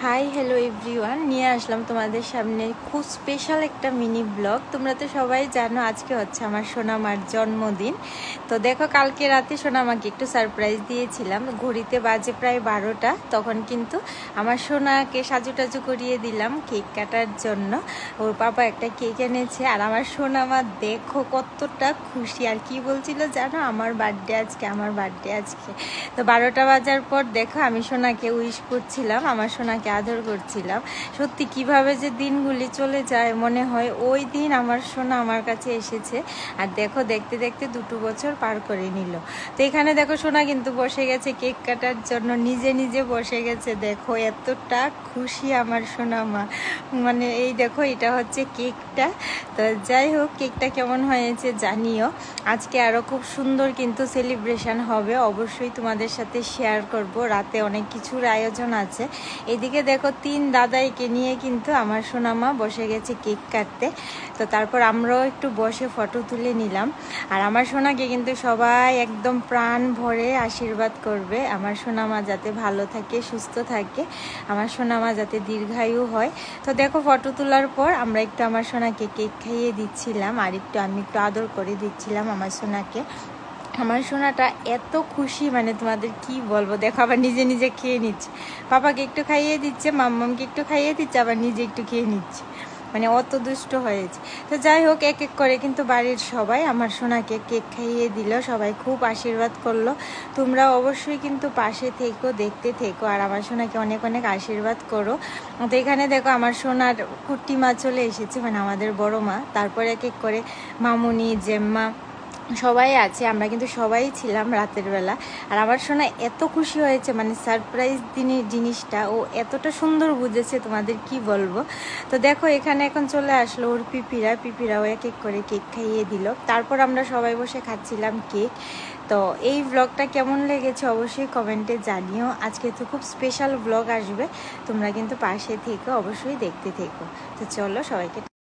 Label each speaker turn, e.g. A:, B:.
A: Hi hello everyone, নিয়ে আসলাম তোমাদের সামনে খুব স্পেশাল একটা মিনি ব্লগ। তোমরা তো সবাই জানো আজকে হচ্ছে আমার সোনামার জন্মদিন। তো দেখো, কালকে রাতে সোনামাকে একটু সারপ্রাইজ দিয়েছিলাম। ঘড়িতে বাজে প্রায় 12টা, তখন কিন্তু আমার সোনাকে সাজু টাজু করিয়ে দিলাম কেক কাটার জন্য। ওর পাপা একটা কেক এনেছে, আর আমার সোনামা দেখো কতটা খুশি। আর কি বলছিল জানো, আমার বার্থডে আজকে, আমার বার্থডে আজকে। তো 12টা বাজার পর দেখো আমি সোনাকে উইশ করছিলাম, আমার সোনাকে আদর করছিলাম। সত্যি কিভাবে যে দিনগুলি চলে যায়, মনে হয় ওই দিন আমার সোনা আমার কাছে এসেছে। আর দেখো দেখতে দেখতে 2 বছর পার করে নিল। তো এখানে দেখো সোনা কিন্তু বসে গেছে কেক কাটার জন্য, নিজে নিজে বসে গেছে। দেখো এতটা খুশি আমার সোনা মা, মানে এই দেখো এটা হচ্ছে কেকটা। তো যাই হোক, কেকটা কেমন হয়েছে জানিও। আজকে আরও খুব সুন্দর কিন্তু সেলিব্রেশন হবে, অবশ্যই তোমাদের সাথে শেয়ার করব। রাতে অনেক কিছুর আয়োজন আছে। এদিকে দেখো 3 দাদাইকে নিয়ে কিন্তু আমার সোনামা বসে গেছে কেক কাটতে। তো তারপর আমরাও একটু বসে ফটো তুলে নিলাম। আর আমার সোনাকে কিন্তু সবাই একদম প্রাণ ভরে আশীর্বাদ করবে, আমার সোনামা যাতে ভালো থাকে, সুস্থ থাকে, আমার সোনামা যাতে দীর্ঘায়ু হয়। তো দেখো ফটো তোলার পর আমরা একটু আমার সোনাকে কেক খাইয়ে দিচ্ছিলাম, আর আমি একটু আদর করে দিচ্ছিলাম আমার সোনাকে। আমার সোনাটা এত খুশি, মানে তোমাদের কি বলবো। দেখো আবার নিজে নিজে খেয়ে নিচ্ছে, পাপাকে একটু খাইয়ে দিচ্ছে, মাম্মামকে একটু খাইয়ে দিচ্ছে, আবার নিজে একটু খেয়ে নিচ্ছে, মানে অত দুষ্ট হয়েছে। তো যাই হোক, এক এক করে কিন্তু বাড়ির সবাই আমার সোনাকে কেক খাইয়ে দিল, সবাই খুব আশীর্বাদ করলো। তোমরা অবশ্যই কিন্তু পাশে থেকো, দেখতে থেকো, আর আমার সোনাকে অনেক অনেক আশীর্বাদ করো। তো এখানে দেখো আমার সোনার কুট্টি মা চলে এসেছে, মানে আমাদের বড় মা। তারপর এক এক করে মামুনি, জেম্মা সবাই আছে, আমরা কিন্তু সবাই ছিলাম রাতের বেলা। আর আমার সোনা এত খুশি হয়েছে, মানে সারপ্রাইজ জিনিসটা ও এতটা সুন্দর বুঝেছে, তোমাদের কি বলবো। তো দেখো এখানে এখন চলে আসলো ওর পিপিরাও এক এক করে কেক খাইয়ে দিল। তারপর আমরা সবাই বসে খাচ্ছিলাম কেক। তো এই ব্লগটা কেমন লেগেছে অবশ্যই কমেন্টে জানিও। আজকে তো খুব স্পেশাল ব্লগ আসবে, তোমরা কিন্তু পাশে থেকো, অবশ্যই দেখতে থেকো। তো চলো সবাইকে